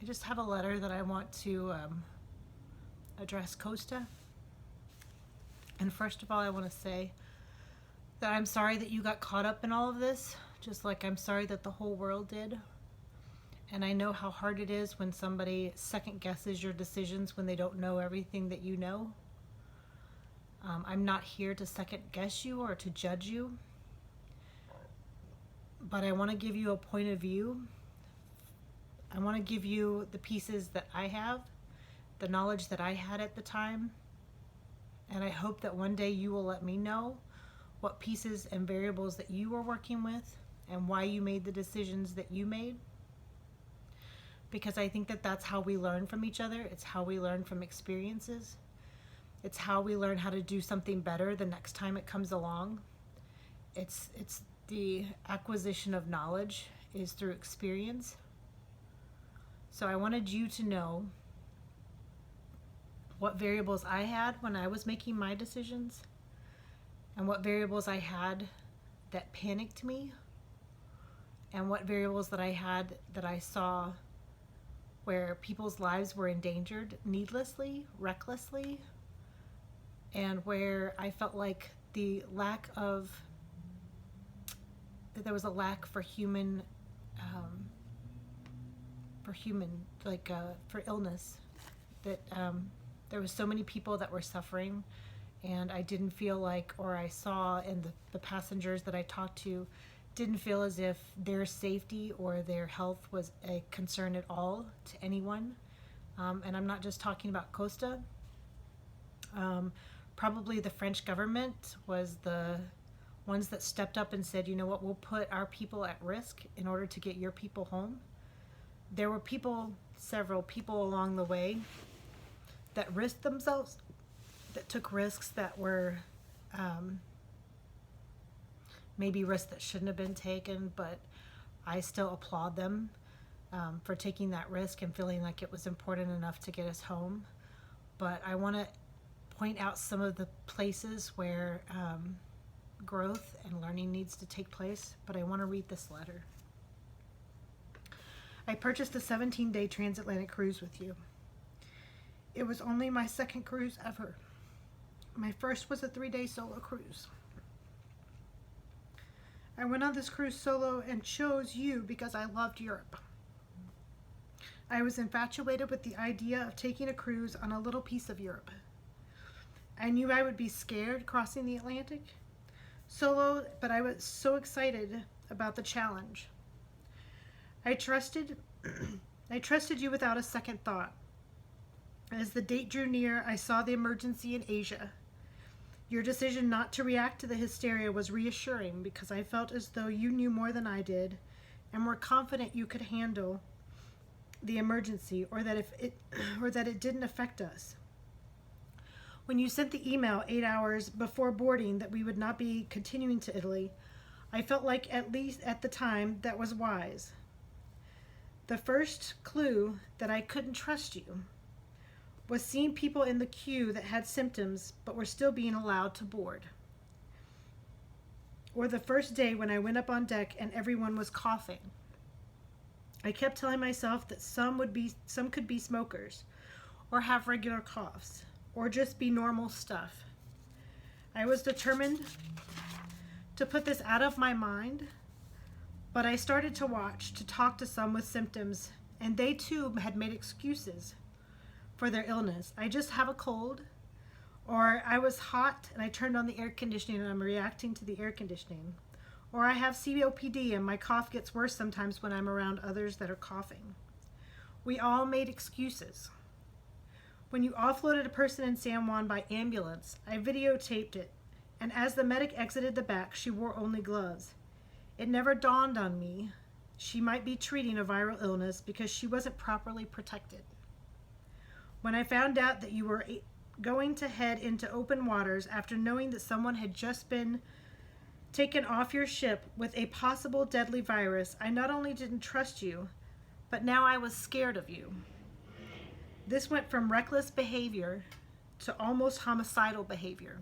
I just have a letter that I want to address Costa. And first of all, I want to say that I'm sorry that you got caught up in all of this, just like I'm sorry that the whole world did. And I know how hard it is when somebody second guesses your decisions when they don't know everything that you know. I'm not here to second guess you or to judge you, but I want to give you a point of view. I want to give you the pieces that I have, the knowledge that I had at the time, and I hope that one day you will let me know what pieces and variables that you were working with and why you made the decisions that you made. Because I think that that's how we learn from each other. It's how we learn from experiences. It's how we learn how to do something better the next time it comes along. It's the acquisition of knowledge is through experience. So I wanted you to know what variables I had when I was making my decisions and what variables I had that panicked me and what variables that I had that I saw where people's lives were endangered needlessly, recklessly, and where I felt like there was a lack for human, for illness, that there was so many people that were suffering, and I didn't feel like, or I saw, and the passengers that I talked to didn't feel as if their safety or their health was a concern at all to anyone. And I'm not just talking about Costa. Probably the French government was the ones that stepped up and said, you know what, we'll put our people at risk in order to get your people home. There were several people along the way that risked themselves, that took risks that were maybe risks that shouldn't have been taken, but I still applaud them for taking that risk and feeling like it was important enough to get us home. But I want to point out some of the places where growth and learning needs to take place, but I want to read this letter. I purchased a 17-day transatlantic cruise with you. It was only my second cruise ever. My first was a 3-day solo cruise. I went on this cruise solo and chose you because I loved Europe. I was infatuated with the idea of taking a cruise on a little piece of Europe. I knew I would be scared crossing the Atlantic solo, but I was so excited about the challenge. I trusted you without a second thought. As the date drew near, I saw the emergency in Asia. Your decision not to react to the hysteria was reassuring because I felt as though you knew more than I did and were confident you could handle the emergency, or that it didn't affect us. When you sent the email 8 hours before boarding that we would not be continuing to Italy, I felt like, at least at the time, that was wise. The first clue that I couldn't trust you was seeing people in the queue that had symptoms but were still being allowed to board. Or the first day when I went up on deck and everyone was coughing. I kept telling myself that some could be smokers, or have regular coughs, or just be normal stuff. I was determined to put this out of my mind, but I started to talk to some with symptoms, and they too had made excuses for their illness. I just have a cold, or I was hot and I turned on the air conditioning and I'm reacting to the air conditioning, or I have COPD and my cough gets worse sometimes when I'm around others that are coughing. We all made excuses. When you offloaded a person in San Juan by ambulance, I videotaped it, and as the medic exited the back, she wore only gloves. It never dawned on me she might be treating a viral illness because she wasn't properly protected. When I found out that you were going to head into open waters after knowing that someone had just been taken off your ship with a possible deadly virus, I not only didn't trust you, but now I was scared of you. This went from reckless behavior to almost homicidal behavior.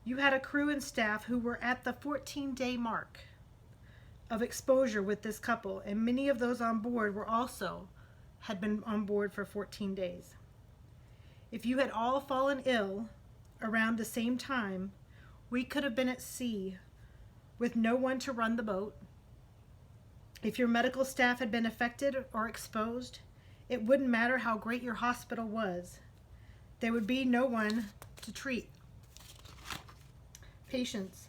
You had a crew and staff who were at the 14-day mark of exposure with this couple, and many of those on board were also had been on board for 14 days. If you had all fallen ill around the same time, we could have been at sea with no one to run the boat. If your medical staff had been affected or exposed, it wouldn't matter how great your hospital was. There would be no one to treat patients.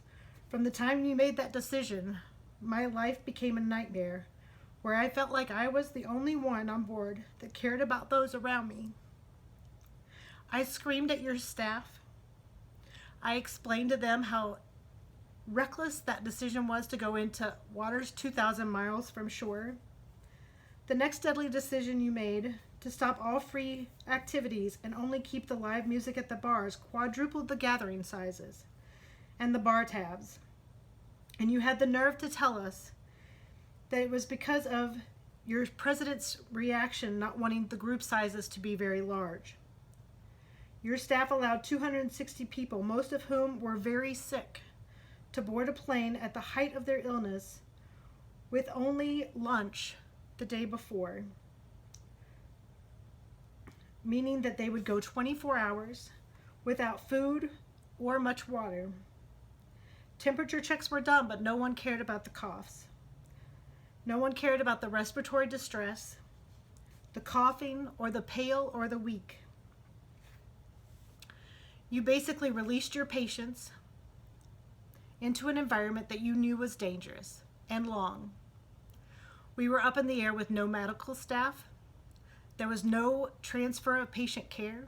From the time you made that decision, my life became a nightmare where I felt like I was the only one on board that cared about those around me. I screamed at your staff. I explained to them how reckless that decision was to go into waters 2,000 miles from shore. The next deadly decision you made, to stop all free activities and only keep the live music at the bars, quadrupled the gathering sizes and the bar tabs. And you had the nerve to tell us that it was because of your president's reaction not wanting the group sizes to be very large. Your staff allowed 260 people, most of whom were very sick, to board a plane at the height of their illness with only lunch the day before, meaning that they would go 24 hours without food or much water. Temperature checks were done, but no one cared about the coughs. No one cared about the respiratory distress, the coughing, or the pale or the weak. You basically released your patients into an environment that you knew was dangerous and long. We were up in the air with no medical staff. There was no transfer of patient care.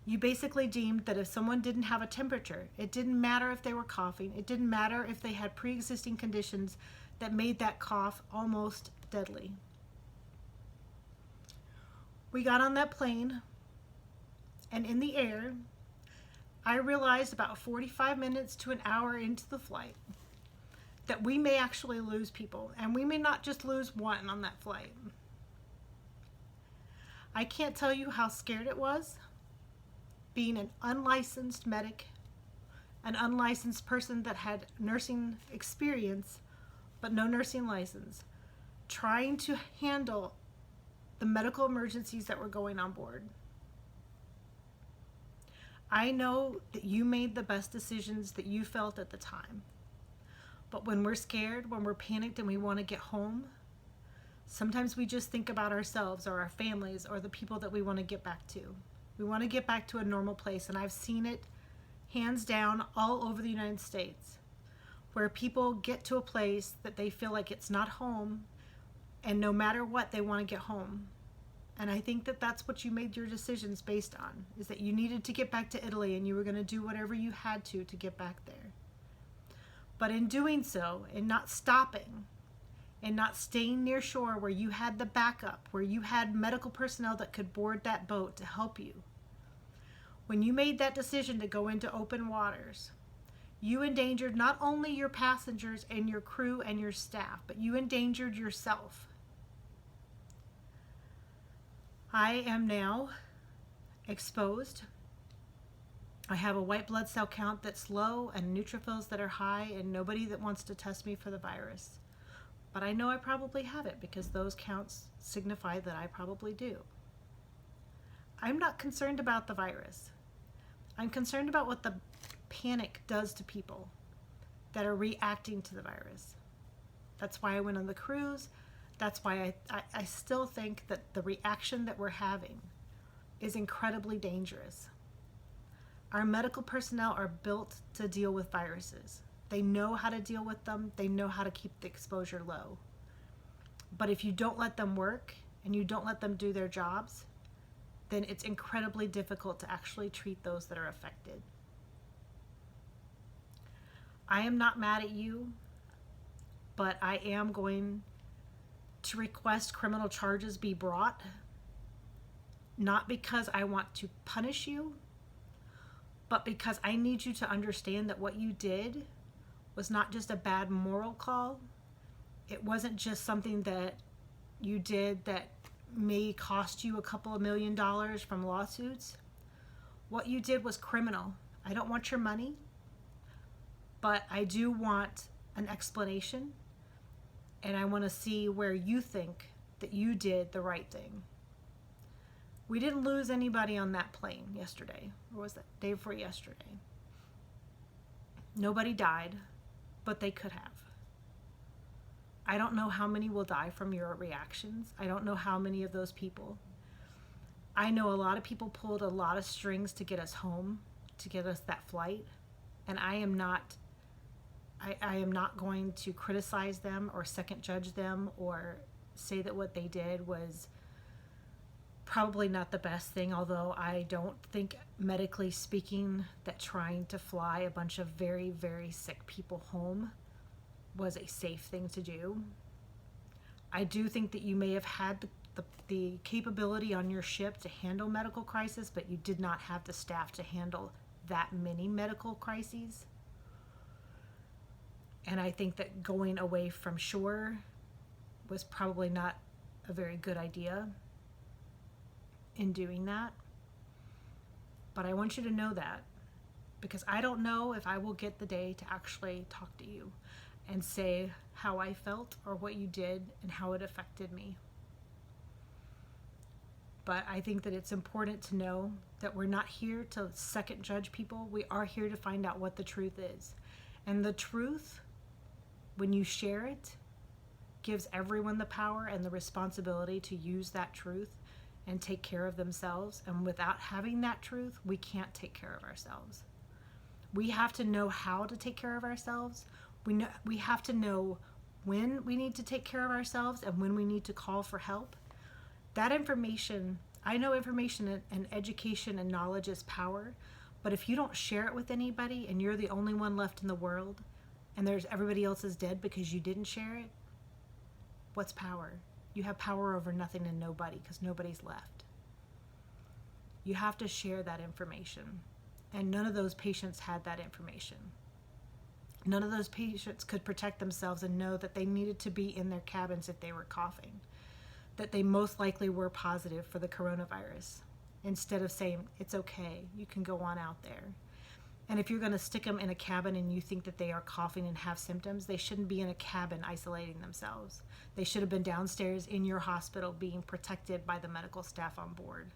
You basically deemed that if someone didn't have a temperature, it didn't matter if they were coughing, it didn't matter if they had pre-existing conditions that made that cough almost deadly. We got on that plane, and in the air, I realized about 45 minutes to an hour into the flight that we may actually lose people, and we may not just lose one on that flight. I can't tell you how scared it was, being an unlicensed medic, an unlicensed person that had nursing experience but no nursing license, trying to handle the medical emergencies that were going on board. I know that you made the best decisions that you felt at the time. But when we're scared, when we're panicked and we want to get home, sometimes we just think about ourselves or our families or the people that we want to get back to. We want to get back to a normal place, and I've seen it hands down all over the United States, where people get to a place that they feel like it's not home, and no matter what, they want to get home. And I think that that's what you made your decisions based on, is that you needed to get back to Italy and you were going to do whatever you had to get back there. But in doing so, in not stopping, and not staying near shore where you had the backup, where you had medical personnel that could board that boat to help you, when you made that decision to go into open waters, you endangered not only your passengers and your crew and your staff, but you endangered yourself. I am now exposed. I have a white blood cell count that's low and neutrophils that are high, and nobody that wants to test me for the virus. But I know I probably have it because those counts signify that I probably do. I'm not concerned about the virus. I'm concerned about what the panic does to people that are reacting to the virus. That's why I went on the cruise. That's why I still think that the reaction that we're having is incredibly dangerous. Our medical personnel are built to deal with viruses. They know how to deal with them. They know how to keep the exposure low. But if you don't let them work and you don't let them do their jobs, then it's incredibly difficult to actually treat those that are affected. I am not mad at you, but I am going to request criminal charges be brought, not because I want to punish you, but because I need you to understand that what you did was not just a bad moral call. It wasn't just something that you did that may cost you a couple of $1 million from lawsuits. What you did was criminal. I don't want your money, but I do want an explanation, and I want to see where you think that you did the right thing. We didn't lose anybody on that plane yesterday. Or was that day before yesterday? Nobody died, but they could have. I don't know how many will die from your reactions. I don't know how many of those people. I know a lot of people pulled a lot of strings to get us home, to get us that flight, and I am not going to criticize them or second judge them or say that what they did was probably not the best thing, although I don't think, medically speaking, that trying to fly a bunch of very, very sick people home was a safe thing to do. I do think that you may have had the capability on your ship to handle medical crisis, but you did not have the staff to handle that many medical crises. And I think that going away from shore was probably not a very good idea in doing that. But I want you to know that, because I don't know if I will get the day to actually talk to you and say how I felt or what you did and how it affected me. But I think that it's important to know that we're not here to second judge people. We are here to find out what the truth is. And the truth, when you share it, gives everyone the power and the responsibility to use that truth and take care of themselves. And without having that truth, we can't take care of ourselves. We have to know how to take care of ourselves. We have to know when we need to take care of ourselves and when we need to call for help. That information, I know information and education and knowledge is power, but if you don't share it with anybody and you're the only one left in the world and everybody else is dead because you didn't share it, what's power? You have power over nothing and nobody because nobody's left. You have to share that information. And none of those patients had that information. None of those patients could protect themselves and know that they needed to be in their cabins if they were coughing, that they most likely were positive for the coronavirus, instead of saying, it's okay, you can go on out there. And if you're going to stick them in a cabin and you think that they are coughing and have symptoms, they shouldn't be in a cabin isolating themselves. They should have been downstairs in your hospital being protected by the medical staff on board.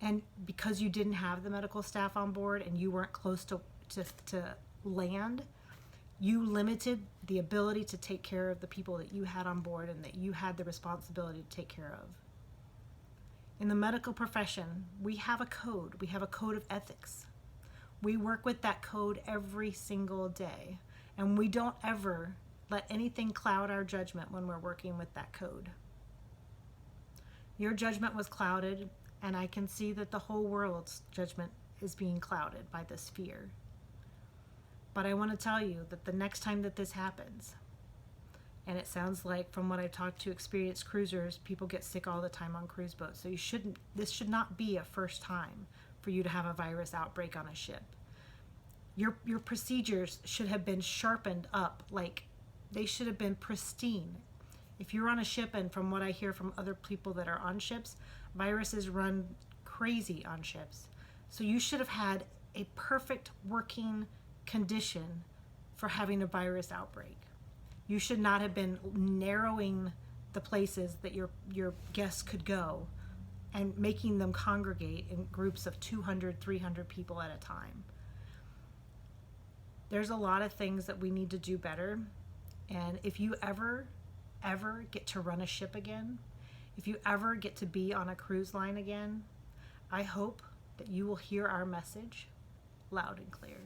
And because you didn't have the medical staff on board and you weren't close to land, you limited the ability to take care of the people that you had on board and that you had the responsibility to take care of. In the medical profession, we have a code. We have a code of ethics. We work with that code every single day, and we don't ever let anything cloud our judgment when we're working with that code. Your judgment was clouded, and I can see that the whole world's judgment is being clouded by this fear. But I want to tell you that the next time that this happens, and it sounds like from what I've talked to experienced cruisers, people get sick all the time on cruise boats. So this should not be a first time for you to have a virus outbreak on a ship. Your procedures should have been sharpened up, like they should have been pristine. If you're on a ship, and from what I hear from other people that are on ships, viruses run crazy on ships. So you should have had a perfect working condition for having a virus outbreak. You should not have been narrowing the places that your guests could go and making them congregate in groups of 200, 300 people at a time. There's a lot of things that we need to do better. And if you ever get to run a ship again, if you ever get to be on a cruise line again, I hope that you will hear our message loud and clear.